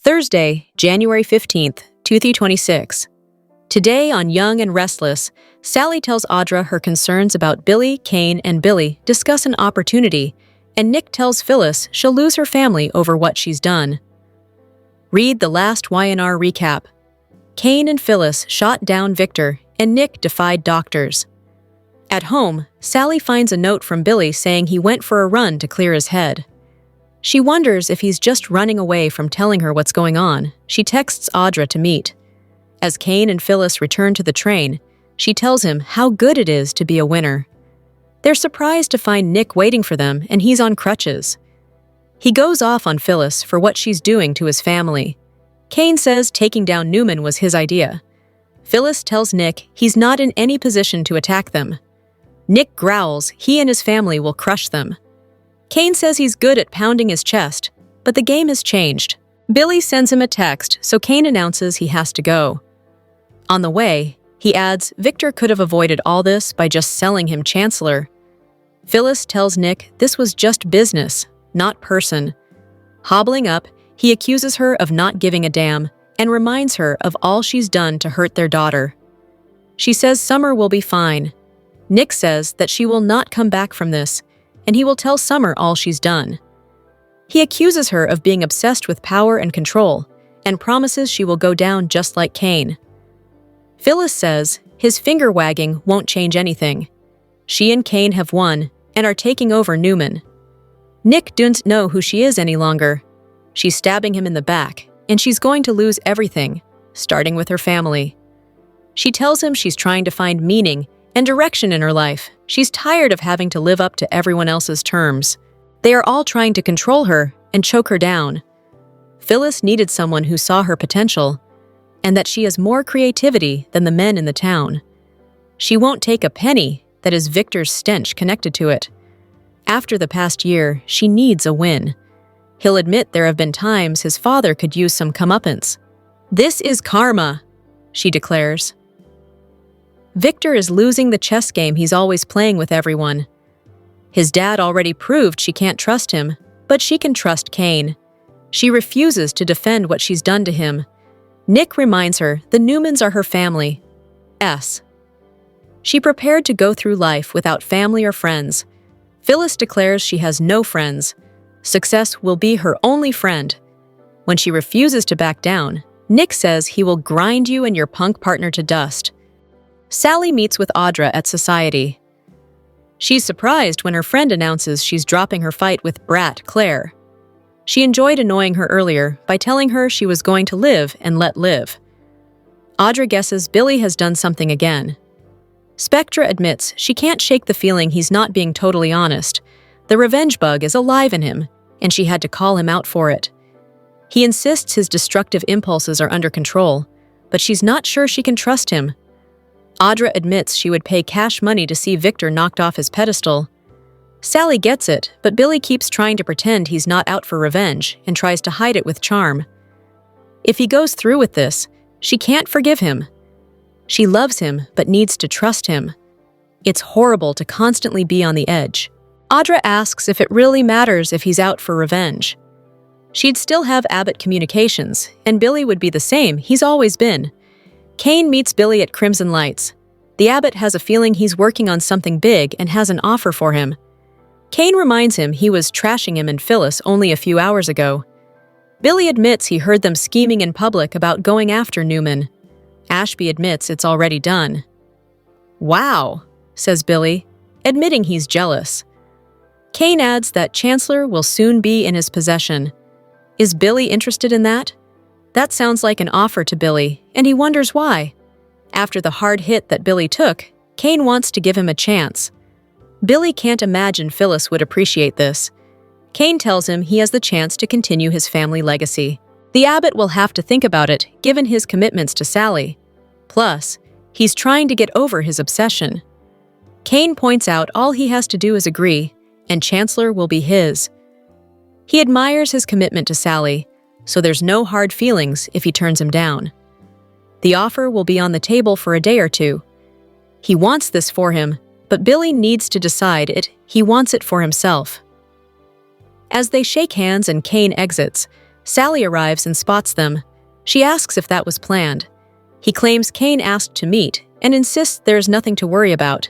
Thursday, January 15th, 2026. Today on Young and Restless, Sally tells Audra her concerns about Billy, Kane, and Billy discuss an opportunity, and Nick tells Phyllis she'll lose her family over what she's done. Read the last YNR recap. Kane and Phyllis shot down Victor, and Nick defied doctors. At home, Sally finds a note from Billy saying he went for a run to clear his head. She wonders if he's just running away from telling her what's going on. She texts Audra to meet. As Kane and Phyllis return to the train, she tells him how good it is to be a winner. They're surprised to find Nick waiting for them, and he's on crutches. He goes off on Phyllis for what she's doing to his family. Kane says taking down Newman was his idea. Phyllis tells Nick he's not in any position to attack them. Nick growls he and his family will crush them. Kane says he's good at pounding his chest, but the game has changed. Billy sends him a text, so Kane announces he has to go. On the way, he adds Victor could have avoided all this by just selling him Chancellor. Phyllis tells Nick this was just business, not person. Hobbling up, he accuses her of not giving a damn and reminds her of all she's done to hurt their daughter. She says Summer will be fine. Nick says that she will not come back from this, and he will tell Summer all she's done. He accuses her of being obsessed with power and control, and promises she will go down just like Kane. Phyllis says his finger-wagging won't change anything. She and Kane have won and are taking over Newman. Nick doesn't know who she is any longer. She's stabbing him in the back, and she's going to lose everything, starting with her family. She tells him she's trying to find meaning and direction in her life. She's tired of having to live up to everyone else's terms. They are all trying to control her and choke her down. Phyllis needed someone who saw her potential, and that she has more creativity than the men in the town. She won't take a penny that is Victor's stench connected to it. After the past year, she needs a win. He'll admit there have been times his father could use some comeuppance. "This is karma," she declares. Victor is losing the chess game he's always playing with everyone. His dad already proved she can't trust him, but she can trust Kane. She refuses to defend what she's done to him. Nick reminds her the Newmans are her family. She prepared to go through life without family or friends. Phyllis declares she has no friends. Success will be her only friend. When she refuses to back down, Nick says he will grind you and your punk partner to dust. Sally meets with Audra at Society. She's surprised when her friend announces she's dropping her fight with brat Claire. She enjoyed annoying her earlier by telling her she was going to live and let live. Audra guesses Billy has done something again. Spectra admits she can't shake the feeling he's not being totally honest. The revenge bug is alive in him, and she had to call him out for it. He insists his destructive impulses are under control, but she's not sure she can trust him. Audra admits she would pay cash money to see Victor knocked off his pedestal. Sally gets it, but Billy keeps trying to pretend he's not out for revenge and tries to hide it with charm. If he goes through with this, she can't forgive him. She loves him, but needs to trust him. It's horrible to constantly be on the edge. Audra asks if it really matters if he's out for revenge. She'd still have Abbott Communications, and Billy would be the same he's always been. Kane meets Billy at Crimson Lights. The Abbott has a feeling he's working on something big and has an offer for him. Kane reminds him he was trashing him and Phyllis only a few hours ago. Billy admits he heard them scheming in public about going after Newman. Ashby admits it's already done. "Wow," says Billy, admitting he's jealous. Kane adds that Chancellor will soon be in his possession. Is Billy interested in that? That sounds like an offer to Billy, and he wonders why. After the hard hit that Billy took, Kane wants to give him a chance. Billy can't imagine Phyllis would appreciate this. Kane tells him he has the chance to continue his family legacy. The Abbott will have to think about it, given his commitments to Sally. Plus, he's trying to get over his obsession. Kane points out all he has to do is agree, and Chancellor will be his. He admires his commitment to Sally, so there's no hard feelings if he turns him down. The offer will be on the table for a day or two. He wants this for him, but Billy needs to decide he wants it for himself. As they shake hands and Kane exits, Sally arrives and spots them. She asks if that was planned. He claims Kane asked to meet and insists there's nothing to worry about.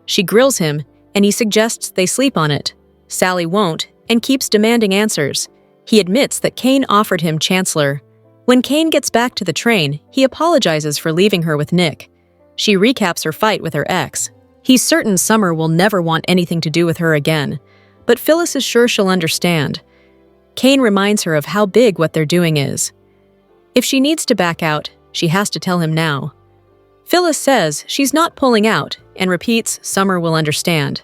She grills him, and he suggests they sleep on it. Sally won't and keeps demanding answers. He admits that Kane offered him Chancellor. When Kane gets back to the train, he apologizes for leaving her with Nick. She recaps her fight with her ex. He's certain Summer will never want anything to do with her again, but Phyllis is sure she'll understand. Kane reminds her of how big what they're doing is. If she needs to back out, she has to tell him now. Phyllis says she's not pulling out and repeats Summer will understand.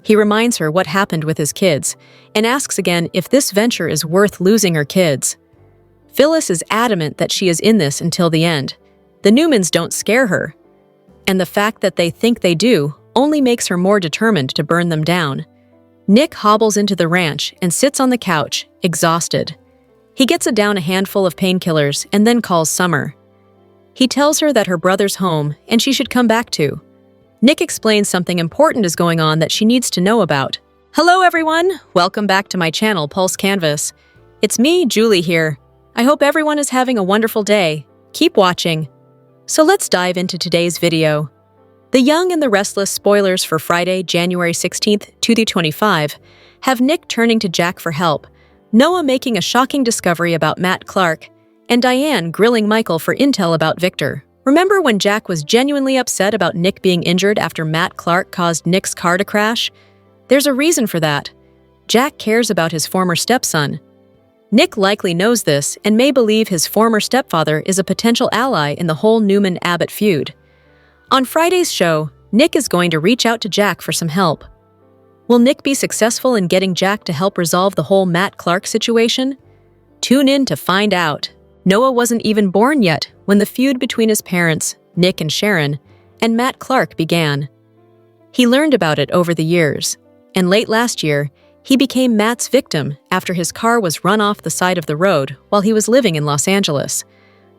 He reminds her what happened with his kids and asks again if this venture is worth losing her kids. Phyllis is adamant that she is in this until the end. The Newmans don't scare her, and the fact that they think they do only makes her more determined to burn them down. Nick hobbles into the ranch and sits on the couch, exhausted. He gets down a handful of painkillers and then calls Summer. He tells her that her brother's home and she should come back too. Nick explains something important is going on that she needs to know about. Hello everyone! Welcome back to my channel, Pulse Canvas. It's me, Julie here. I hope everyone is having a wonderful day. Keep watching. So let's dive into today's video. The Young and the Restless spoilers for Friday, January 16th, 2025, have Nick turning to Jack for help, Noah making a shocking discovery about Matt Clark, and Diane grilling Michael for intel about Victor. Remember when Jack was genuinely upset about Nick being injured after Matt Clark caused Nick's car to crash? There's a reason for that. Jack cares about his former stepson. Nick likely knows this and may believe his former stepfather is a potential ally in the whole Newman-Abbott feud. On Friday's show, Nick is going to reach out to Jack for some help. Will Nick be successful in getting Jack to help resolve the whole Matt Clark situation? Tune in to find out. Noah wasn't even born yet when the feud between his parents, Nick and Sharon, and Matt Clark began. He learned about it over the years, and late last year, he became Matt's victim after his car was run off the side of the road while he was living in Los Angeles.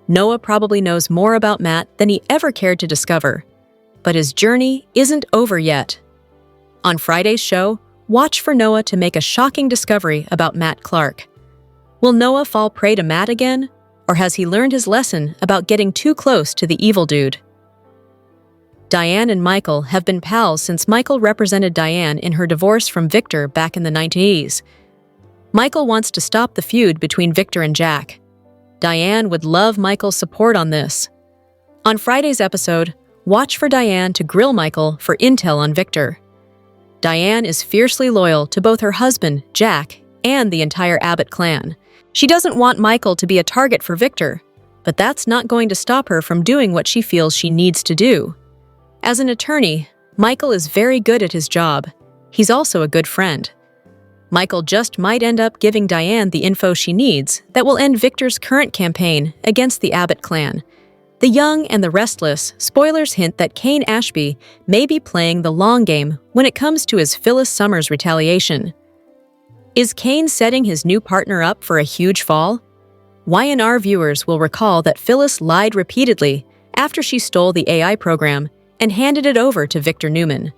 Noah probably knows more about Matt than he ever cared to discover. But his journey isn't over yet. On Friday's show, watch for Noah to make a shocking discovery about Matt Clark. Will Noah fall prey to Matt again? Or has he learned his lesson about getting too close to the evil dude? Diane and Michael have been pals since Michael represented Diane in her divorce from Victor back in the 90s. Michael wants to stop the feud between Victor and Jack. Diane would love Michael's support on this. On Friday's episode, watch for Diane to grill Michael for intel on Victor. Diane is fiercely loyal to both her husband, Jack, and the entire Abbott clan. She doesn't want Michael to be a target for Victor, but that's not going to stop her from doing what she feels she needs to do. As an attorney, Michael is very good at his job. He's also a good friend. Michael just might end up giving Diane the info she needs that will end Victor's current campaign against the Abbott clan. The Young and the Restless spoilers hint that Kane Ashby may be playing the long game when it comes to his Phyllis Summers retaliation. Is Kane setting his new partner up for a huge fall? YNR viewers will recall that Phyllis lied repeatedly after she stole the AI program and handed it over to Victor Newman.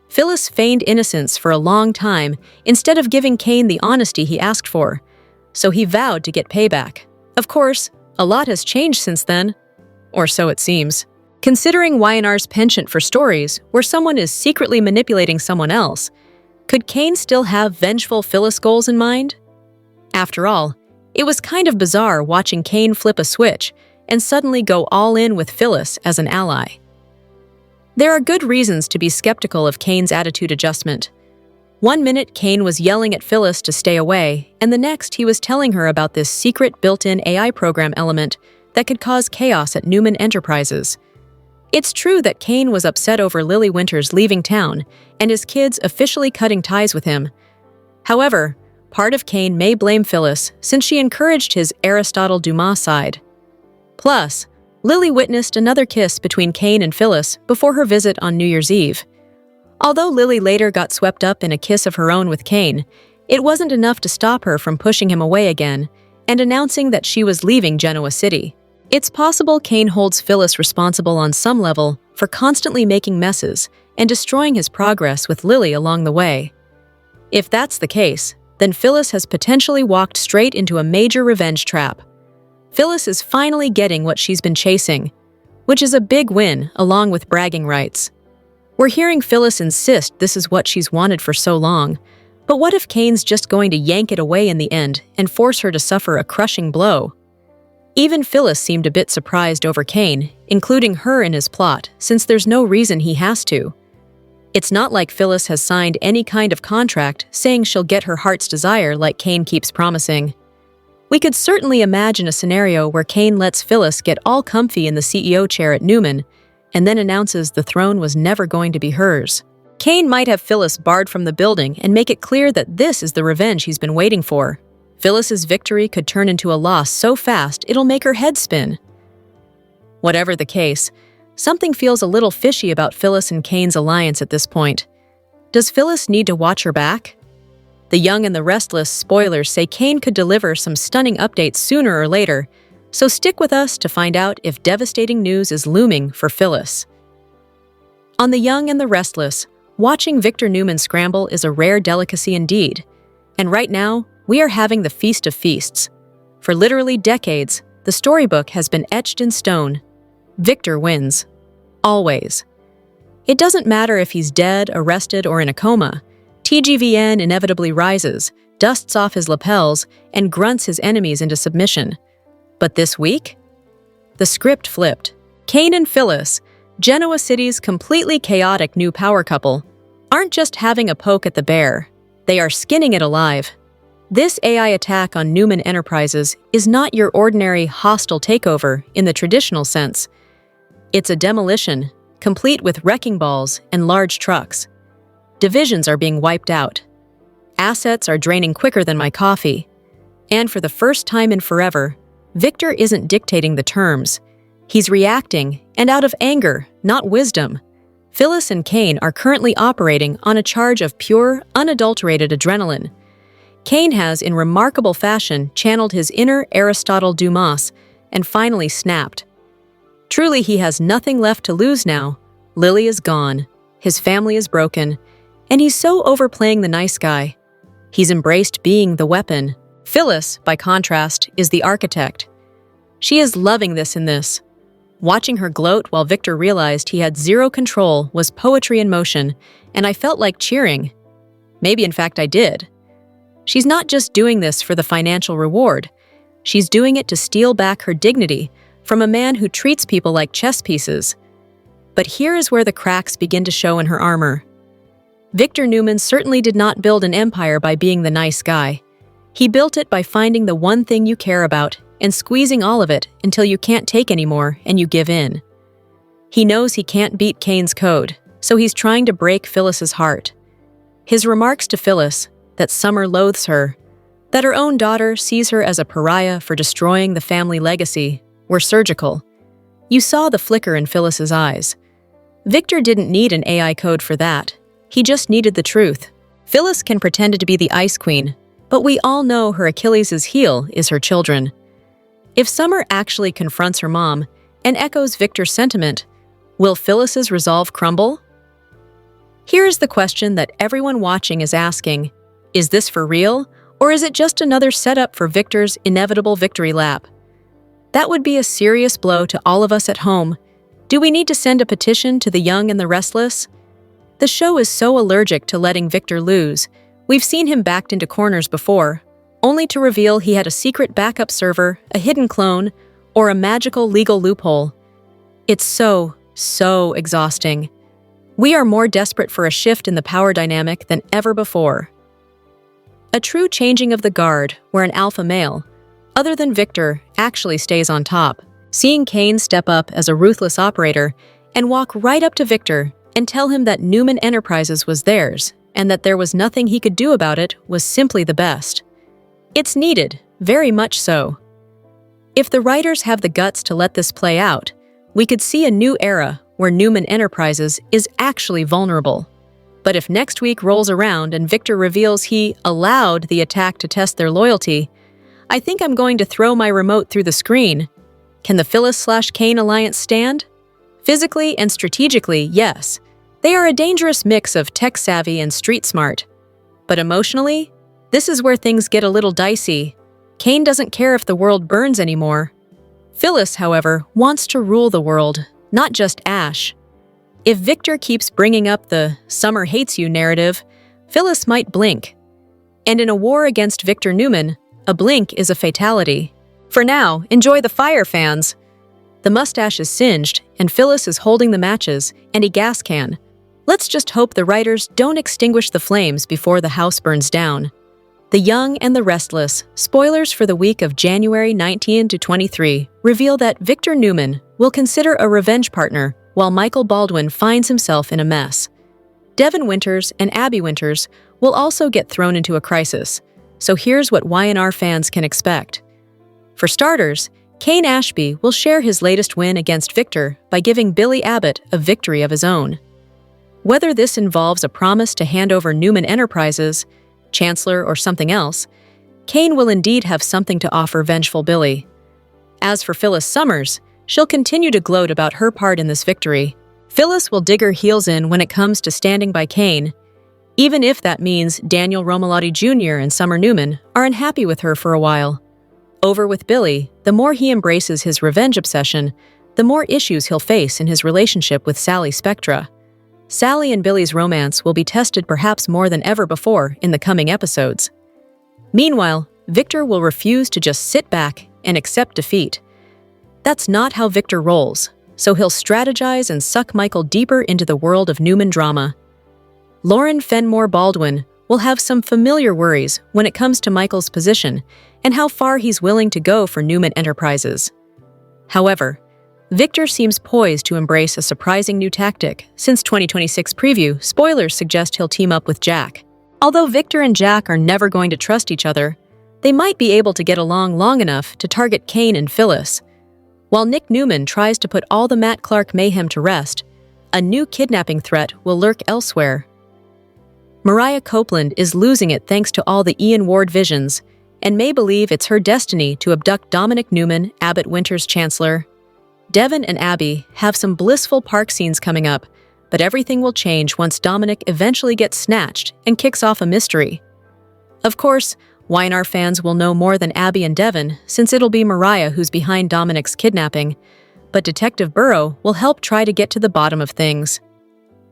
Phyllis feigned innocence for a long time instead of giving Kane the honesty he asked for, so he vowed to get payback. Of course, a lot has changed since then, or so it seems. Considering YNR's penchant for stories where someone is secretly manipulating someone else, could Kane still have vengeful Phyllis goals in mind? After all, it was kind of bizarre watching Kane flip a switch and suddenly go all in with Phyllis as an ally. There are good reasons to be skeptical of Kane's attitude adjustment. One minute, Kane was yelling at Phyllis to stay away, and the next he was telling her about this secret built-in AI program element that could cause chaos at Newman Enterprises. It's true that Kane was upset over Lily Winters leaving town and his kids officially cutting ties with him. However, part of Kane may blame Phyllis since she encouraged his Aristotle Dumas side. Plus, Lily witnessed another kiss between Kane and Phyllis before her visit on New Year's Eve. Although Lily later got swept up in a kiss of her own with Kane, it wasn't enough to stop her from pushing him away again and announcing that she was leaving Genoa City. It's possible Kane holds Phyllis responsible on some level for constantly making messes and destroying his progress with Lily along the way. If that's the case, then Phyllis has potentially walked straight into a major revenge trap. Phyllis is finally getting what she's been chasing, which is a big win along with bragging rights. We're hearing Phyllis insist this is what she's wanted for so long, but what if Kane's just going to yank it away in the end and force her to suffer a crushing blow? Even Phyllis seemed a bit surprised over Kane, including her in his plot, since there's no reason he has to. It's not like Phyllis has signed any kind of contract saying she'll get her heart's desire like Kane keeps promising. We could certainly imagine a scenario where Kane lets Phyllis get all comfy in the CEO chair at Newman and then announces the throne was never going to be hers. Kane might have Phyllis barred from the building and make it clear that this is the revenge he's been waiting for. Phyllis's victory could turn into a loss so fast it'll make her head spin. Whatever the case, something feels a little fishy about Phyllis and Kane's alliance at this point. Does Phyllis need to watch her back? The Young and the Restless spoilers say Kane could deliver some stunning updates sooner or later, so stick with us to find out if devastating news is looming for Phyllis. On The Young and the Restless, watching Victor Newman scramble is a rare delicacy indeed, and right now, we are having the feast of feasts. For literally decades, the storybook has been etched in stone. Victor wins. Always. It doesn't matter if he's dead, arrested, or in a coma. TGVN inevitably rises, dusts off his lapels, and grunts his enemies into submission. But this week? The script flipped. Kane and Phyllis, Genoa City's completely chaotic new power couple, aren't just having a poke at the bear. They are skinning it alive. This AI attack on Newman Enterprises is not your ordinary hostile takeover in the traditional sense. It's a demolition, complete with wrecking balls and large trucks. Divisions are being wiped out. Assets are draining quicker than my coffee. And for the first time in forever, Victor isn't dictating the terms. He's reacting, and out of anger, not wisdom. Phyllis and Kane are currently operating on a charge of pure, unadulterated adrenaline. Kane has, in remarkable fashion, channeled his inner Aristotle Dumas and finally snapped. Truly, he has nothing left to lose now. Lily is gone, his family is broken, and he's so overplaying the nice guy. He's embraced being the weapon. Phyllis, by contrast, is the architect. She is loving this. Watching her gloat while Victor realized he had zero control was poetry in motion, and I felt like cheering. Maybe, in fact, I did. She's not just doing this for the financial reward. She's doing it to steal back her dignity from a man who treats people like chess pieces. But here is where the cracks begin to show in her armor. Victor Newman certainly did not build an empire by being the nice guy. He built it by finding the one thing you care about and squeezing all of it until you can't take anymore and you give in. He knows he can't beat Kane's code, so he's trying to break Phyllis's heart. His remarks to Phyllis, that Summer loathes her, that her own daughter sees her as a pariah for destroying the family legacy, were surgical. You saw the flicker in Phyllis's eyes. Victor didn't need an AI code for that. He just needed the truth. Phyllis can pretend to be the Ice Queen, but we all know her Achilles' heel is her children. If Summer actually confronts her mom and echoes Victor's sentiment, will Phyllis's resolve crumble? Here is the question that everyone watching is asking. Is this for real, or is it just another setup for Victor's inevitable victory lap? That would be a serious blow to all of us at home. Do we need to send a petition to the Young and the Restless? The show is so allergic to letting Victor lose. We've seen him backed into corners before, only to reveal he had a secret backup server, a hidden clone, or a magical legal loophole. It's so exhausting. We are more desperate for a shift in the power dynamic than ever before. A true changing of the guard, where an alpha male, other than Victor, actually stays on top. Seeing Kane step up as a ruthless operator and walk right up to Victor and tell him that Newman Enterprises was theirs and that there was nothing he could do about it was simply the best. It's needed, very much so. If the writers have the guts to let this play out, we could see a new era where Newman Enterprises is actually vulnerable. But if next week rolls around and Victor reveals he allowed the attack to test their loyalty, I think I'm going to throw my remote through the screen. Can the Phyllis/Kane alliance stand? Physically and strategically, yes. They are a dangerous mix of tech-savvy and street-smart. But emotionally, This is where things get a little dicey. Kane doesn't care if the world burns anymore. Phyllis, however, wants to rule the world, not just Ash. If Victor keeps bringing up the "summer hates you" narrative, Phyllis might blink. And in a war against Victor Newman, a blink is a fatality. For now, enjoy the fire, fans. The mustache is singed, and Phyllis is holding the matches and a gas can. Let's just hope the writers don't extinguish the flames before the house burns down. The Young and the Restless, spoilers for the week of January 19 to 23, reveal that Victor Newman will consider a revenge partner while Michael Baldwin finds himself in a mess. Devin Winters and Abby Winters will also get thrown into a crisis, so here's what Y&R fans can expect. For starters, Kane Ashby will share his latest win against Victor by giving Billy Abbott a victory of his own. Whether this involves a promise to hand over Newman Enterprises, Chancellor, or something else, Kane will indeed have something to offer vengeful Billy. As for Phyllis Summers, she'll continue to gloat about her part in this victory. Phyllis will dig her heels in when it comes to standing by Kane, even if that means Daniel Romalotti Jr. and Summer Newman are unhappy with her for a while. Over with Billy, the more he embraces his revenge obsession, the more issues he'll face in his relationship with Sally Spectra. Sally and Billy's romance will be tested perhaps more than ever before in the coming episodes. Meanwhile, Victor will refuse to just sit back and accept defeat. That's not how Victor rolls, so he'll strategize and suck Michael deeper into the world of Newman drama. Lauren Fenmore Baldwin will have some familiar worries when it comes to Michael's position and how far he's willing to go for Newman Enterprises. However, Victor seems poised to embrace a surprising new tactic since 2026 preview spoilers suggest he'll team up with Jack. Although Victor and Jack are never going to trust each other, they might be able to get along long enough to target Kane and Phyllis. While Nick Newman tries to put all the Matt Clark mayhem to rest, a new kidnapping threat will lurk elsewhere. Mariah Copeland is losing it thanks to all the Ian Ward visions, and may believe it's her destiny to abduct Dominic Newman, Abbott Winters' Chancellor. Devin and Abby have some blissful park scenes coming up, but everything will change once Dominic eventually gets snatched and kicks off a mystery. Of course, Y&R fans will know more than Abby and Devin since it'll be Mariah who's behind Dominic's kidnapping, but Detective Burrow will help try to get to the bottom of things.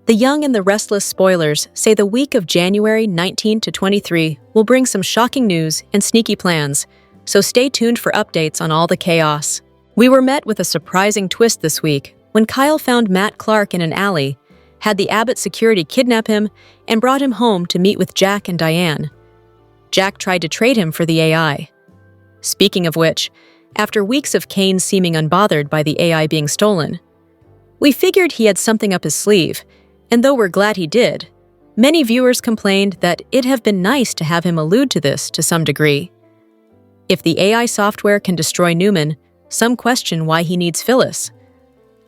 The Young and the Restless spoilers say the week of January 19 to 23 will bring some shocking news and sneaky plans, so stay tuned for updates on all the chaos. We were met with a surprising twist this week when Kyle found Matt Clark in an alley, had the Abbott security kidnap him, and brought him home to meet with Jack and Diane. Jack tried to trade him for the AI. Speaking of which, after weeks of Kane seeming unbothered by the AI being stolen, we figured he had something up his sleeve, and though we're glad he did, many viewers complained that it'd have been nice to have him allude to this to some degree. If the AI software can destroy Newman, some question why he needs Phyllis.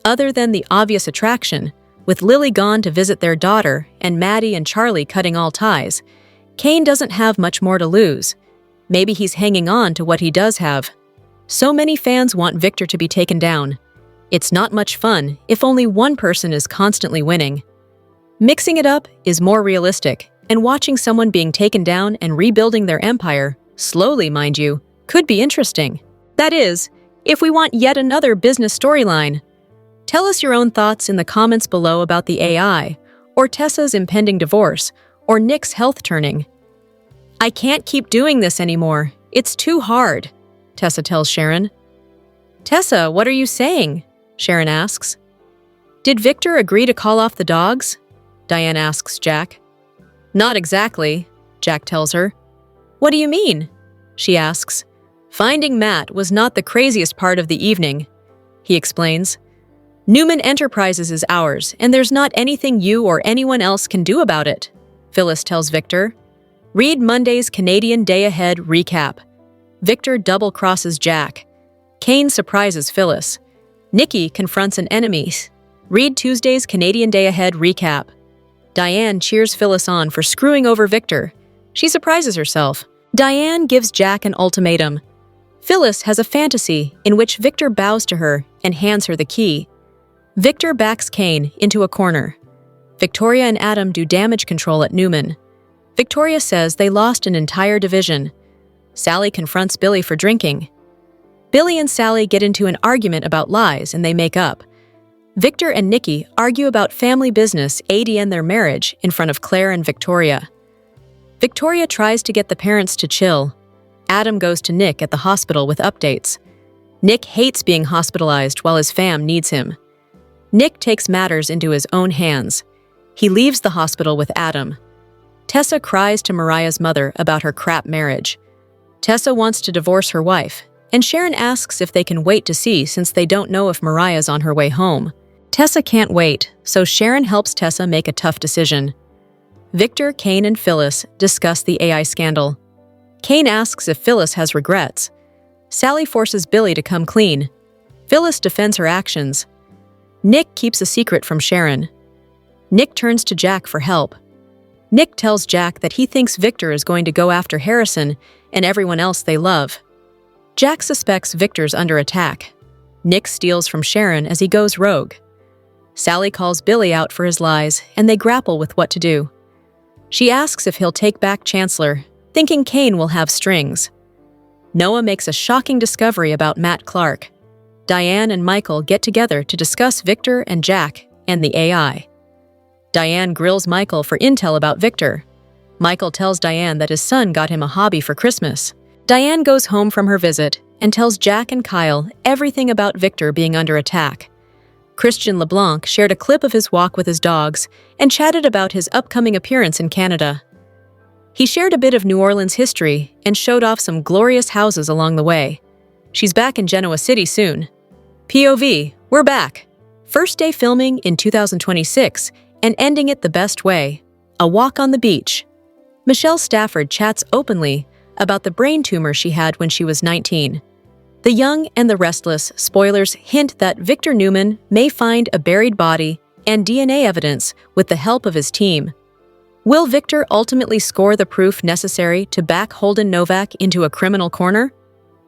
Other than the obvious attraction, with Lily gone to visit their daughter and Maddie and Charlie cutting all ties, Kane doesn't have much more to lose. Maybe he's hanging on to what he does have. So many fans want Victor to be taken down. It's not much fun if only one person is constantly winning. Mixing it up is more realistic, and watching someone being taken down and rebuilding their empire, slowly mind you, could be interesting. That is, if we want yet another business storyline. Tell us your own thoughts in the comments below about the AI, or Tessa's impending divorce, or Nick's health turning. I can't keep doing this anymore. It's too hard, Tessa tells Sharon. Tessa, what are you saying? Sharon asks. Did Victor agree to call off the dogs? Diane asks Jack. Not exactly, Jack tells her. What do you mean? She asks. Finding Matt was not the craziest part of the evening, he explains. Newman Enterprises is ours, and there's not anything you or anyone else can do about it, Phyllis tells Victor. Read Monday's Canadian Day Ahead recap. Victor double-crosses Jack. Kane surprises Phyllis. Nikki confronts an enemy. Read Tuesday's Canadian Day Ahead recap. Diane cheers Phyllis on for screwing over Victor. She surprises herself. Diane gives Jack an ultimatum. Phyllis has a fantasy in which Victor bows to her and hands her the key. Victor backs Kane into a corner. Victoria and Adam do damage control at Newman. Victoria says they lost an entire division. Sally confronts Billy for drinking. Billy and Sally get into an argument about lies and they make up. Victor and Nikki argue about family business and their marriage in front of Claire and Victoria. Victoria tries to get the parents to chill. Adam goes to Nick at the hospital with updates. Nick hates being hospitalized while his fam needs him. Nick takes matters into his own hands. He leaves the hospital with Adam. Tessa cries to Mariah's mother about her crap marriage. Tessa wants to divorce her wife, and Sharon asks if they can wait to see since they don't know if Mariah's on her way home. Tessa can't wait, so Sharon helps Tessa make a tough decision. Victor, Kane, and Phyllis discuss the AI scandal. Kane asks if Phyllis has regrets. Sally forces Billy to come clean. Phyllis defends her actions. Nick keeps a secret from Sharon. Nick turns to Jack for help. Nick tells Jack that he thinks Victor is going to go after Harrison and everyone else they love. Jack suspects Victor's under attack. Nick steals from Sharon as he goes rogue. Sally calls Billy out for his lies, and they grapple with what to do. She asks if he'll take back Chancellor, thinking Kane will have strings. Noah makes a shocking discovery about Matt Clark. Diane and Michael get together to discuss Victor and Jack and the AI. Diane grills Michael for intel about Victor. Michael tells Diane that his son got him a hobby for Christmas. Diane goes home from her visit and tells Jack and Kyle everything about Victor being under attack. Christian LeBlanc shared a clip of his walk with his dogs and chatted about his upcoming appearance in Canada. He shared a bit of New Orleans history and showed off some glorious houses along the way. She's back in Genoa City soon. POV, we're back. First day filming in 2026 and ending it the best way. A walk on the beach. Michelle Stafford chats openly about the brain tumor she had when she was 19. The Young and the Restless spoilers hint that Victor Newman may find a buried body and DNA evidence with the help of his team. Will Victor ultimately score the proof necessary to back Holden Novak into a criminal corner?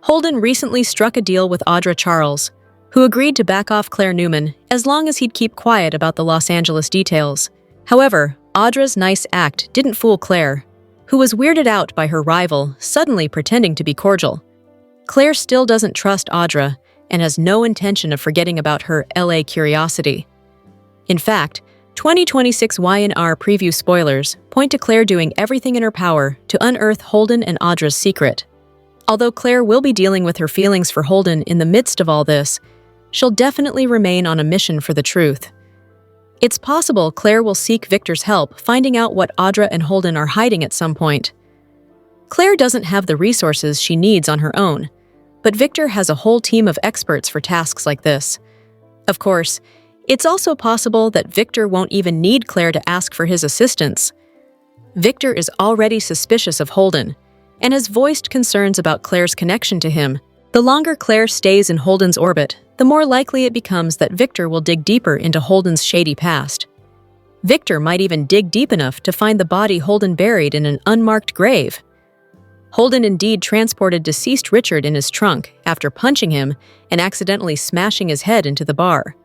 Holden recently struck a deal with Audra Charles, who agreed to back off Claire Newman as long as he'd keep quiet about the Los Angeles details. However, Audra's nice act didn't fool Claire, who was weirded out by her rival suddenly pretending to be cordial. Claire still doesn't trust Audra and has no intention of forgetting about her LA curiosity. In fact, 2026 Y&R preview spoilers point to Claire doing everything in her power to unearth Holden and Audra's secret. Although Claire will be dealing with her feelings for Holden in the midst of all this, she'll definitely remain on a mission for the truth. It's possible Claire will seek Victor's help finding out what Audra and Holden are hiding at some point. Claire doesn't have the resources she needs on her own, but Victor has a whole team of experts for tasks like this. Of course, it's also possible that Victor won't even need Claire to ask for his assistance. Victor is already suspicious of Holden and has voiced concerns about Claire's connection to him. The longer Claire stays in Holden's orbit, the more likely it becomes that Victor will dig deeper into Holden's shady past. Victor might even dig deep enough to find the body Holden buried in an unmarked grave. Holden indeed transported deceased Richard in his trunk after punching him and accidentally smashing his head into the bar.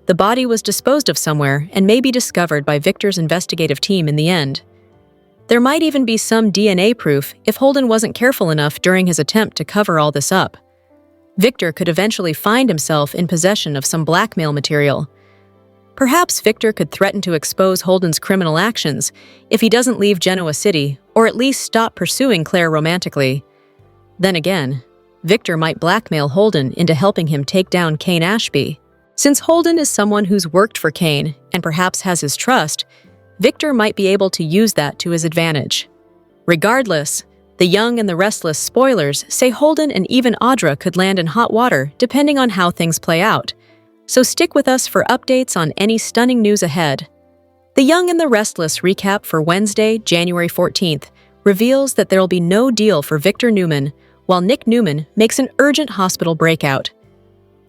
The body was disposed of somewhere and may be discovered by Victor's investigative team in the end. There might even be some DNA proof if Holden wasn't careful enough during his attempt to cover all this up. Victor could eventually find himself in possession of some blackmail material. Perhaps Victor could threaten to expose Holden's criminal actions if he doesn't leave Genoa City or at least stop pursuing Claire romantically. Then again, Victor might blackmail Holden into helping him take down Kane Ashby. Since Holden is someone who's worked for Kane and perhaps has his trust, Victor might be able to use that to his advantage. Regardless, the Young and the Restless spoilers say Holden and even Audra could land in hot water depending on how things play out. So stick with us for updates on any stunning news ahead. The Young and the Restless recap for Wednesday, January 14th, reveals that there'll be no deal for Victor Newman, while Nick Newman makes an urgent hospital breakout.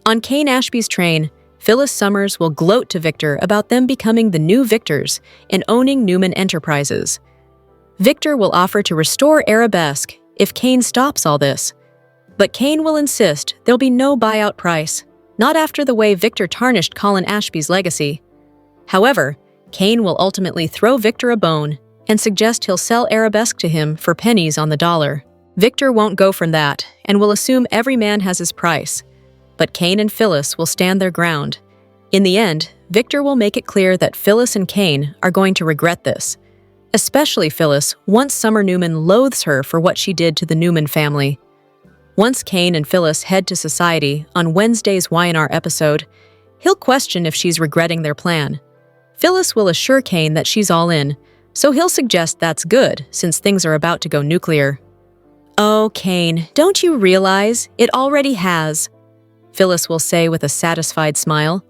On Kane Ashby's train, Phyllis Summers will gloat to Victor about them becoming the new Victors and owning Newman Enterprises. Victor will offer to restore Arabesque if Kane stops all this, but Kane will insist there'll be no buyout price, not after the way Victor tarnished Colin Ashby's legacy. However, Kane will ultimately throw Victor a bone and suggest he'll sell arabesque to him for pennies on the dollar. Victor won't go for that and will assume every man has his price. But Kane and Phyllis will stand their ground. In the end, Victor will make it clear that Phyllis and Kane are going to regret this. Especially Phyllis, once Summer Newman loathes her for what she did to the Newman family. Once Kane and Phyllis head to society on Wednesday's Y&R episode, he'll question if she's regretting their plan. Phyllis will assure Kane that she's all in, so he'll suggest that's good since things are about to go nuclear. "Oh, Kane, don't you realize it already has?" Phyllis will say with a satisfied smile.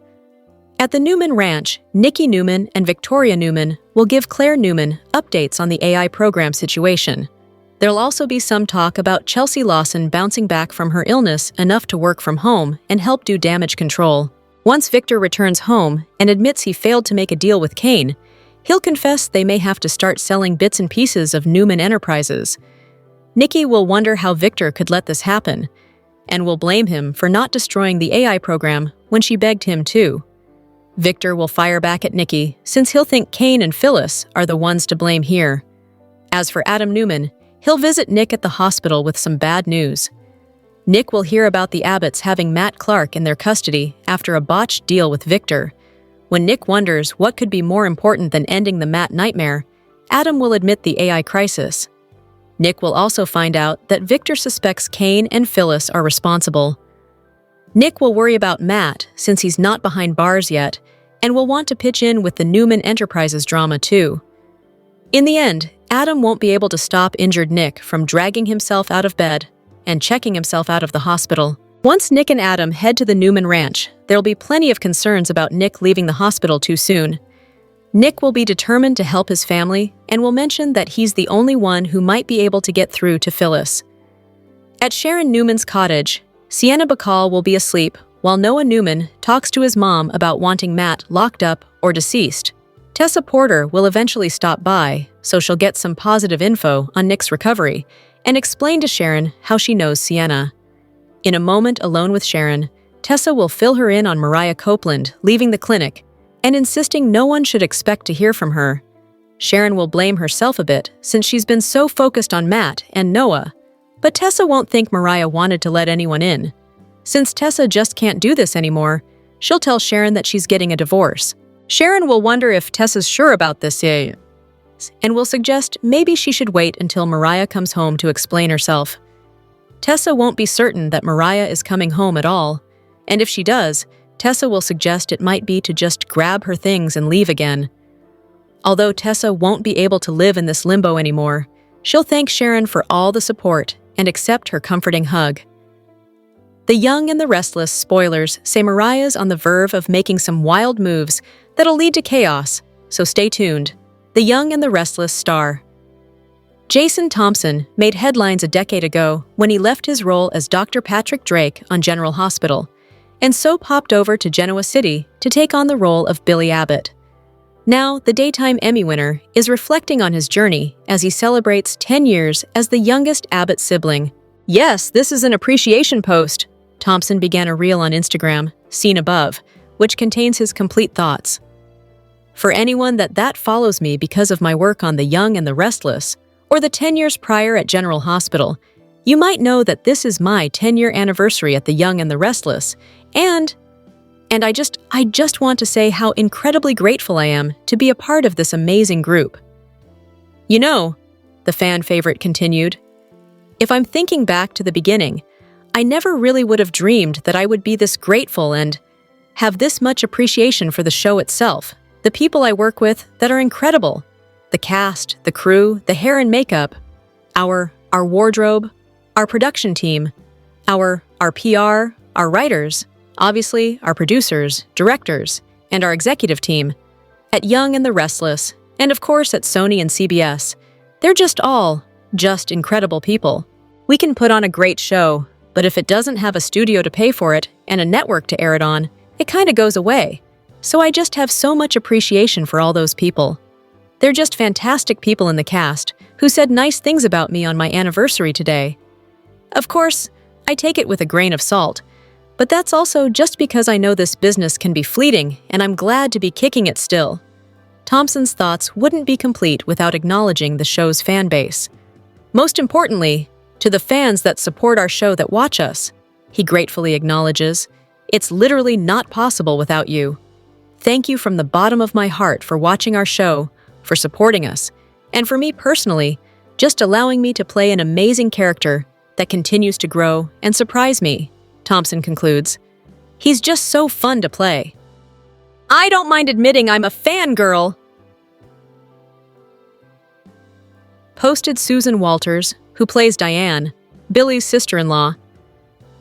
At the Newman Ranch, Nikki Newman and Victoria Newman will give Claire Newman updates on the AI program situation. There'll also be some talk about Chelsea Lawson bouncing back from her illness enough to work from home and help do damage control. Once Victor returns home and admits he failed to make a deal with Kane, he'll confess they may have to start selling bits and pieces of Newman Enterprises. Nikki will wonder how Victor could let this happen, and will blame him for not destroying the AI program when she begged him to. Victor will fire back at Nikki, since he'll think Kane and Phyllis are the ones to blame here. As for Adam Newman, he'll visit Nick at the hospital with some bad news. Nick will hear about the Abbotts having Matt Clark in their custody after a botched deal with Victor. When Nick wonders what could be more important than ending the Matt nightmare, Adam will admit the AI crisis. Nick will also find out that Victor suspects Kane and Phyllis are responsible. Nick will worry about Matt since he's not behind bars yet, and will want to pitch in with the Newman Enterprises drama too. In the end, Adam won't be able to stop injured Nick from dragging himself out of bed and checking himself out of the hospital. Once Nick and Adam head to the Newman Ranch, there'll be plenty of concerns about Nick leaving the hospital too soon. Nick will be determined to help his family and will mention that he's the only one who might be able to get through to Phyllis. At Sharon Newman's cottage, Sienna Bacall will be asleep while Noah Newman talks to his mom about wanting Matt locked up or deceased. Tessa Porter will eventually stop by, so she'll get some positive info on Nick's recovery and explain to Sharon how she knows Sienna. In a moment alone with Sharon, Tessa will fill her in on Mariah Copeland leaving the clinic and insisting no one should expect to hear from her. Sharon will blame herself a bit since she's been so focused on Matt and Noah, but Tessa won't think Mariah wanted to let anyone in. Since Tessa just can't do this anymore, she'll tell Sharon that she's getting a divorce. Sharon will wonder if Tessa's sure about this and will suggest maybe she should wait until Mariah comes home to explain herself. Tessa won't be certain that Mariah is coming home at all, and if she does, Tessa will suggest it might be to just grab her things and leave again. Although Tessa won't be able to live in this limbo anymore, she'll thank Sharon for all the support and accept her comforting hug. The Young and the Restless spoilers say Mariah's on the verge of making some wild moves that'll lead to chaos, so stay tuned. The Young and the Restless star. Jason Thompson made headlines a decade ago when he left his role as Dr. Patrick Drake on General Hospital, and so popped over to Genoa City to take on the role of Billy Abbott. Now, the Daytime Emmy winner is reflecting on his journey as he celebrates 10 years as the youngest Abbott sibling. "Yes, this is an appreciation post," Thompson began a reel on Instagram, seen above, which contains his complete thoughts. "For anyone that follows me because of my work on The Young and the Restless, or the 10 years prior at General Hospital, you might know that this is my 10-year anniversary at The Young and the Restless, and I just want to say how incredibly grateful I am to be a part of this amazing group." "You know," the fan favorite continued, "if I'm thinking back to the beginning, I never really would have dreamed that I would be this grateful and have this much appreciation for the show itself, the people I work with that are incredible, the cast, the crew, the hair and makeup, our wardrobe, our production team, our PR, our writers, obviously our producers, directors, and our executive team, at Young and the Restless, and of course at Sony and CBS. They're just incredible people. We can put on a great show, but if it doesn't have a studio to pay for it and a network to air it on, it kind of goes away. So I just have so much appreciation for all those people. They're just fantastic people in the cast who said nice things about me on my anniversary today. Of course, I take it with a grain of salt, but that's also just because I know this business can be fleeting and I'm glad to be kicking it still. Thompson's thoughts wouldn't be complete without acknowledging the show's fan base. Most importantly, to the fans that support our show that watch us, he gratefully acknowledges, "It's literally not possible without you. Thank you from the bottom of my heart for watching our show, for supporting us, and for me personally, just allowing me to play an amazing character that continues to grow and surprise me," Thompson concludes. "He's just so fun to play. I don't mind admitting I'm a fangirl," posted Susan Walters, who plays Diane, Billy's sister-in-law.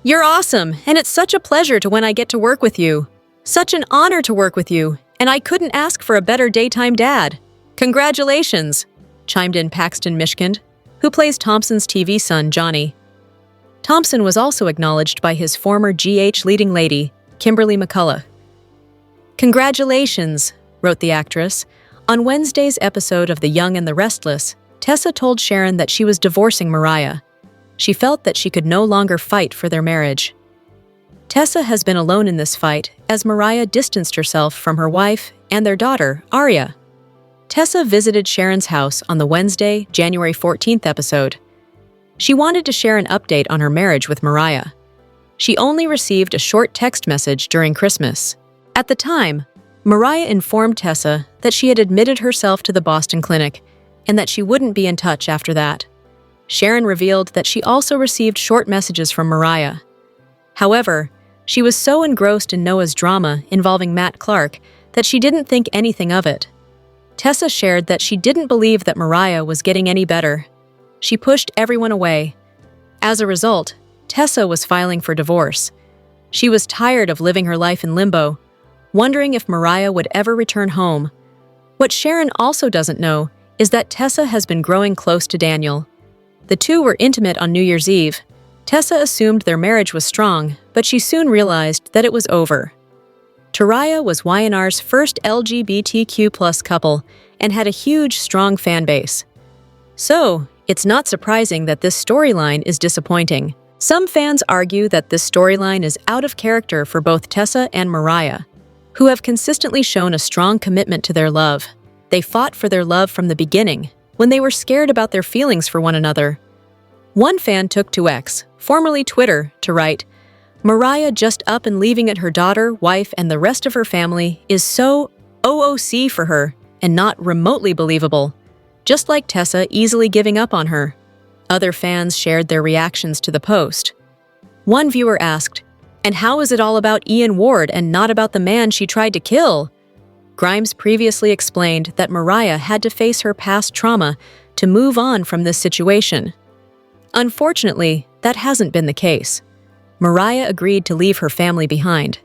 "You're awesome, and it's such a pleasure when I get to work with you. Such an honor to work with you, and I couldn't ask for a better daytime dad. Congratulations," chimed in Paxton Mishkind, who plays Thompson's TV son, Johnny. Thompson was also acknowledged by his former GH leading lady, Kimberly McCullough. "Congratulations," wrote the actress. On Wednesday's episode of The Young and the Restless, Tessa told Sharon that she was divorcing Mariah. She felt that she could no longer fight for their marriage. Tessa has been alone in this fight as Mariah distanced herself from her wife and their daughter, Aria. Tessa visited Sharon's house on the Wednesday, January 14th episode. She wanted to share an update on her marriage with Mariah. She only received a short text message during Christmas. At the time, Mariah informed Tessa that she had admitted herself to the Boston clinic and that she wouldn't be in touch after that. Sharon revealed that she also received short messages from Mariah. However, she was so engrossed in Noah's drama involving Matt Clark that she didn't think anything of it. Tessa shared that she didn't believe that Mariah was getting any better. She pushed everyone away. As a result, Tessa was filing for divorce. She was tired of living her life in limbo, wondering if Mariah would ever return home. What Sharon also doesn't know is that Tessa has been growing close to Daniel. The two were intimate on New Year's Eve. Tessa assumed their marriage was strong, but she soon realized that it was over. Taraya was Y&R's first LGBTQ+ couple and had a huge, strong fan base. So, it's not surprising that this storyline is disappointing. Some fans argue that this storyline is out of character for both Tessa and Mariah, who have consistently shown a strong commitment to their love. They fought for their love from the beginning, when they were scared about their feelings for one another. One fan took to X, formerly Twitter, to write, "Mariah just up and leaving at her daughter, wife, and the rest of her family is so OOC for her and not remotely believable, just like Tessa easily giving up on her." Other fans shared their reactions to the post. One viewer asked, "And how is it all about Ian Ward and not about the man she tried to kill?" Grimes previously explained that Mariah had to face her past trauma to move on from this situation. Unfortunately, that hasn't been the case. Mariah agreed to leave her family behind.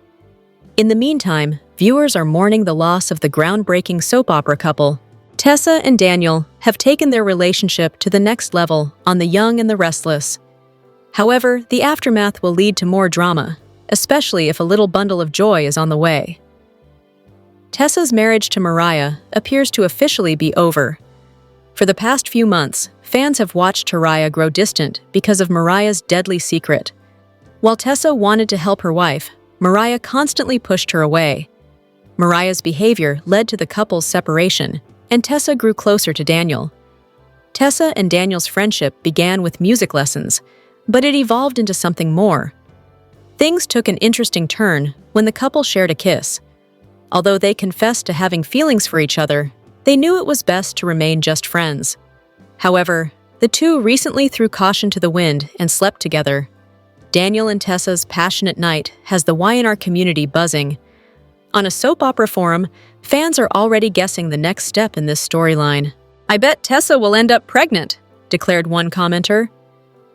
In the meantime, viewers are mourning the loss of the groundbreaking soap opera couple. Tessa and Daniel have taken their relationship to the next level on The Young and the Restless. However, the aftermath will lead to more drama, especially if a little bundle of joy is on the way. Tessa's marriage to Mariah appears to officially be over. For the past few months, fans have watched Taraya grow distant because of Mariah's deadly secret. While Tessa wanted to help her wife, Mariah constantly pushed her away. Mariah's behavior led to the couple's separation, and Tessa grew closer to Daniel. Tessa and Daniel's friendship began with music lessons, but it evolved into something more. Things took an interesting turn when the couple shared a kiss. Although they confessed to having feelings for each other, they knew it was best to remain just friends. However, the two recently threw caution to the wind and slept together. Daniel and Tessa's passionate night has the Y&R community buzzing. On a soap opera forum, fans are already guessing the next step in this storyline. "I bet Tessa will end up pregnant," declared one commenter.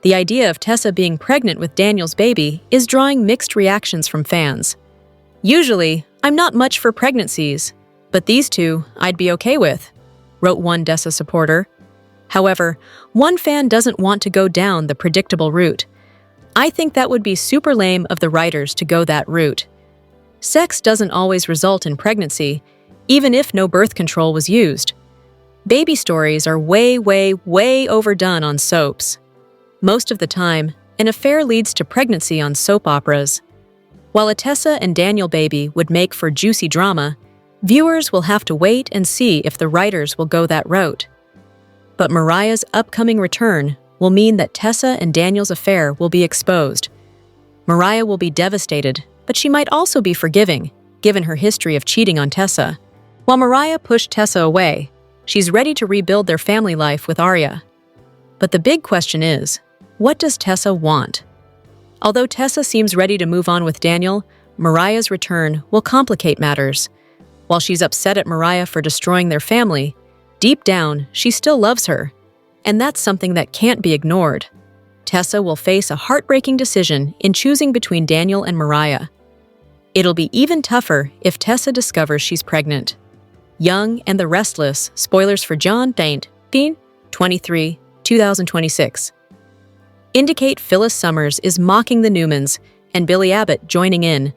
The idea of Tessa being pregnant with Daniel's baby is drawing mixed reactions from fans. "Usually, I'm not much for pregnancies, but these two I'd be okay with," wrote one Dessa supporter. However, one fan doesn't want to go down the predictable route. "I think that would be super lame of the writers to go that route. Sex doesn't always result in pregnancy, even if no birth control was used. Baby stories are way overdone on soaps. Most of the time, an affair leads to pregnancy on soap operas. While a Tessa and Daniel baby would make for juicy drama, Viewers will have to wait and see if the writers will go that route. But Mariah's upcoming return will mean that Tessa and Daniel's affair will be exposed. Mariah will be devastated, but she might also be forgiving, given her history of cheating on Tessa. While Mariah pushed Tessa away, she's ready to rebuild their family life with Arya. But the big question is, what does Tessa want? Although Tessa seems ready to move on with Daniel, Mariah's return will complicate matters. While she's upset at Mariah for destroying their family, deep down, she still loves her. And that's something that can't be ignored. Tessa will face a heartbreaking decision in choosing between Daniel and Mariah. It'll be even tougher if Tessa discovers she's pregnant. Young and the Restless, spoilers for John Daint, 23, 2026. Indicate Phyllis Summers is mocking the Newmans and Billy Abbott joining in.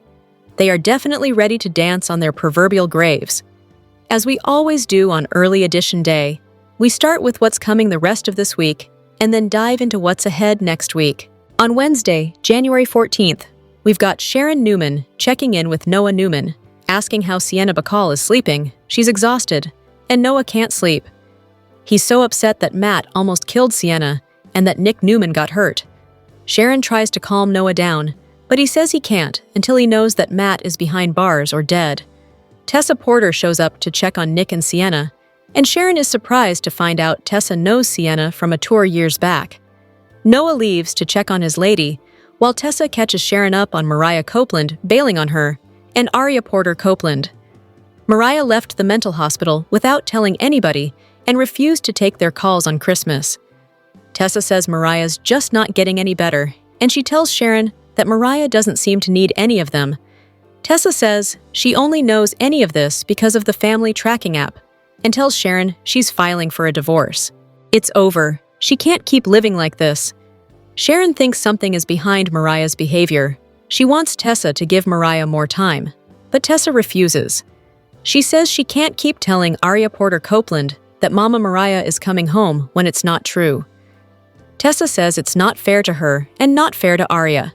They are definitely ready to dance on their proverbial graves. As we always do on early edition day, we start with what's coming the rest of this week and then dive into what's ahead next week. On Wednesday, January 14th, we've got Sharon Newman checking in with Noah Newman, asking how Sienna Bacall is sleeping. She's exhausted, and Noah can't sleep. He's so upset that Matt almost killed Sienna and that Nick Newman got hurt. Sharon tries to calm Noah down, but he says he can't until he knows that Matt is behind bars or dead. Tessa Porter shows up to check on Nick and Sienna, and Sharon is surprised to find out Tessa knows Sienna from a tour years back. Noah leaves to check on his lady, while Tessa catches Sharon up on Mariah Copeland bailing on her, and Arya Porter Copeland. Mariah left the mental hospital without telling anybody and refused to take their calls on Christmas. Tessa says Mariah's just not getting any better, and she tells Sharon that Mariah doesn't seem to need any of them. Tessa says she only knows any of this because of the family tracking app, and tells Sharon she's filing for a divorce. It's over. She can't keep living like this. Sharon thinks something is behind Mariah's behavior. She wants Tessa to give Mariah more time, but Tessa refuses. She says she can't keep telling Arya Porter Copeland that Mama Mariah is coming home when it's not true. Tessa says it's not fair to her and not fair to Arya.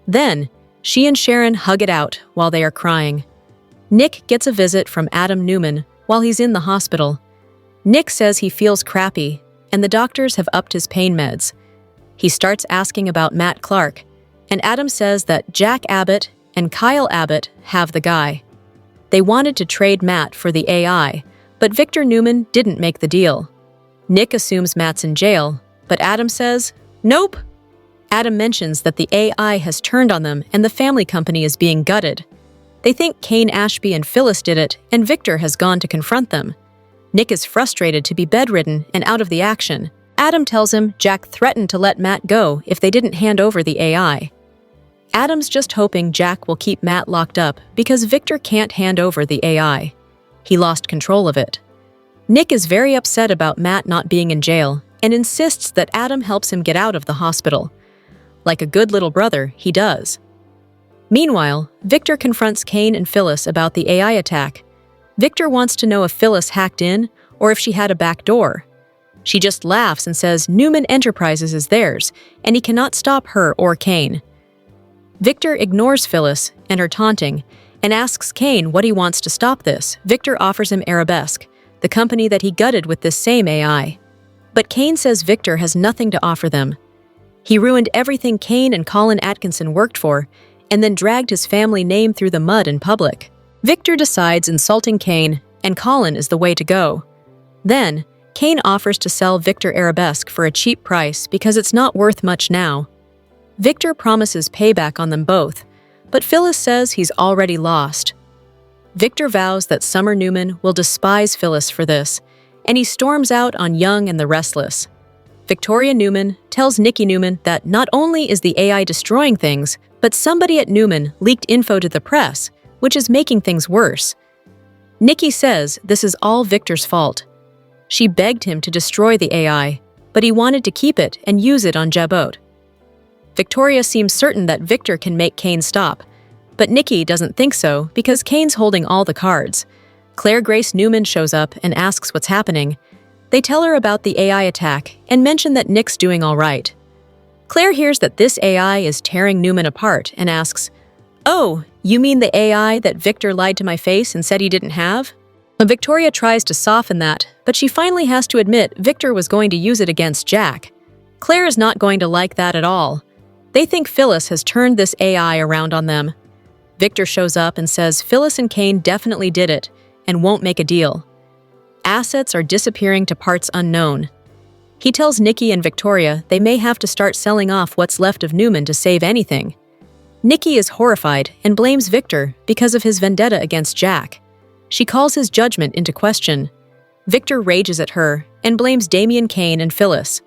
Then, she and Sharon hug it out while they are crying. Nick gets a visit from Adam Newman while he's in the hospital. Nick says he feels crappy, and the doctors have upped his pain meds. He starts asking about Matt Clark, and Adam says that Jack Abbott and Kyle Abbott have the guy. They wanted to trade Matt for the AI, but Victor Newman didn't make the deal. Nick assumes Matt's in jail, but Adam says, nope. Adam mentions that the AI has turned on them and the family company is being gutted. They think Kane Ashby and Phyllis did it, and Victor has gone to confront them. Nick is frustrated to be bedridden and out of the action. Adam tells him Jack threatened to let Matt go if they didn't hand over the AI. Adam's just hoping Jack will keep Matt locked up because Victor can't hand over the AI. He lost control of it. Nick is very upset about Matt not being in jail and insists that Adam helps him get out of the hospital. Like a good little brother, he does. Meanwhile, Victor confronts Kane and Phyllis about the AI attack. Victor wants to know if Phyllis hacked in or if she had a back door. She just laughs and says Newman Enterprises is theirs, and he cannot stop her or Kane. Victor ignores Phyllis and her taunting and asks Kane what he wants to stop this. Victor offers him Arabesque, the company that he gutted with this same AI. But Kane says Victor has nothing to offer them. He ruined everything Kane and Colin Atkinson worked for and then dragged his family name through the mud in public. Victor decides insulting Kane and Colin is the way to go. Then, Kane offers to sell Victor Arabesque for a cheap price because it's not worth much now. Victor promises payback on them both, but Phyllis says he's already lost. Victor vows that Summer Newman will despise Phyllis for this, and he storms out on Young and the Restless. Victoria Newman tells Nikki Newman that not only is the AI destroying things, but somebody at Newman leaked info to the press, which is making things worse. Nikki says this is all Victor's fault. She begged him to destroy the AI, but he wanted to keep it and use it on Jabot. Victoria seems certain that Victor can make Kane stop, but Nikki doesn't think so because Kane's holding all the cards. Claire Grace Newman shows up and asks what's happening. They tell her about the AI attack and mention that Nick's doing all right. Claire hears that this AI is tearing Newman apart and asks, "Oh, You mean the AI that Victor lied to my face and said he didn't have? Victoria tries to soften that, but she finally has to admit Victor was going to use it against Jack. Claire is not going to like that at all. They think Phyllis has turned this AI around on them. Victor shows up and says Phyllis and Kane definitely did it and won't make a deal. Assets are disappearing to parts unknown. He tells Nikki and Victoria they may have to start selling off what's left of Newman to save anything. Nikki is horrified and blames Victor because of his vendetta against Jack. She calls his judgment into question. Victor rages at her and blames Damien, Kane, and Phyllis.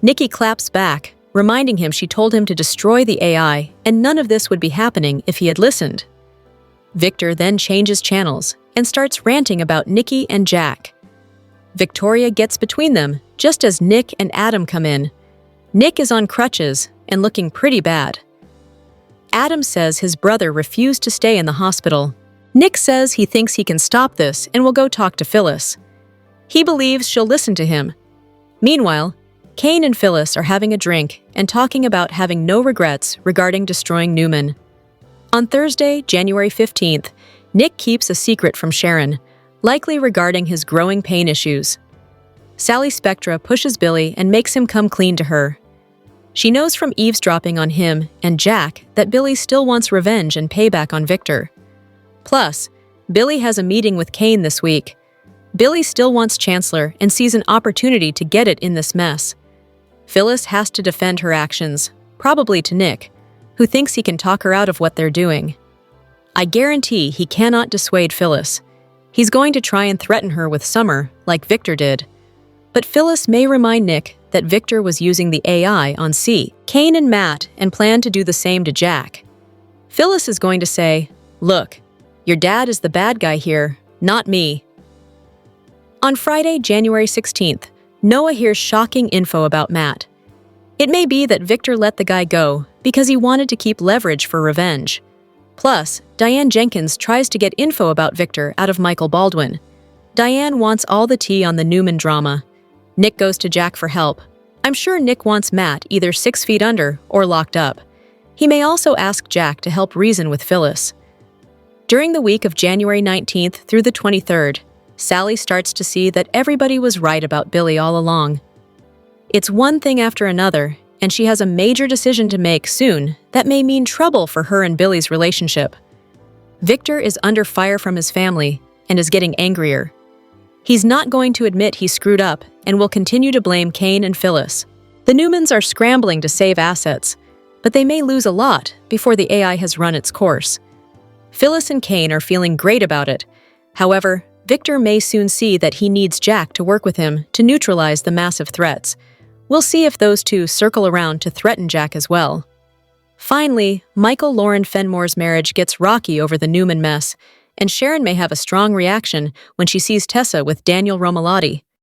Nikki claps back, reminding him she told him to destroy the AI and none of this would be happening if he had listened. Victor then changes channels and starts ranting about Nikki and Jack. Victoria gets between them just as Nick and Adam come in. Nick is on crutches and looking pretty bad. Adam says his brother refused to stay in the hospital. Nick says he thinks he can stop this and will go talk to Phyllis. He believes she'll listen to him. Meanwhile, Kane and Phyllis are having a drink and talking about having no regrets regarding destroying Newman. On Thursday, January 15th, Nick keeps a secret from Sharon, likely regarding his growing pain issues. Sally Spectra pushes Billy and makes him come clean to her. She knows from eavesdropping on him and Jack that Billy still wants revenge and payback on Victor. Plus, Billy has a meeting with Kane this week. Billy still wants Chancellor and sees an opportunity to get it in this mess. Phyllis has to defend her actions, probably to Nick, who thinks he can talk her out of what they're doing. I guarantee he cannot dissuade Phyllis. He's going to try and threaten her with Summer, like Victor did. But Phyllis may remind Nick that Victor was using the AI on Kane and Matt and planned to do the same to Jack. Phyllis is going to say, "Look, your dad is the bad guy here, not me." On Friday, January 16th, Noah hears shocking info about Matt. It may be that Victor let the guy go because he wanted to keep leverage for revenge. Plus, Diane Jenkins tries to get info about Victor out of Michael Baldwin. Diane wants all the tea on the Newman drama. Nick goes to Jack for help. I'm sure Nick wants Matt either 6 feet under or locked up. He may also ask Jack to help reason with Phyllis. During the week of January 19th through the 23rd, Sally starts to see that everybody was right about Billy all along. It's one thing after another, and she has a major decision to make soon that may mean trouble for her and Billy's relationship. Victor is under fire from his family and is getting angrier. He's not going to admit he screwed up and will continue to blame Kane and Phyllis. The Newmans are scrambling to save assets, but they may lose a lot before the AI has run its course. Phyllis and Kane are feeling great about it. However, Victor may soon see that he needs Jack to work with him to neutralize the massive threats. We'll see if those two circle around to threaten Jack as well. Finally, Michael-Lauren Fenmore's marriage gets rocky over the Newman mess, and Sharon may have a strong reaction when she sees Tessa with Daniel Romalotti.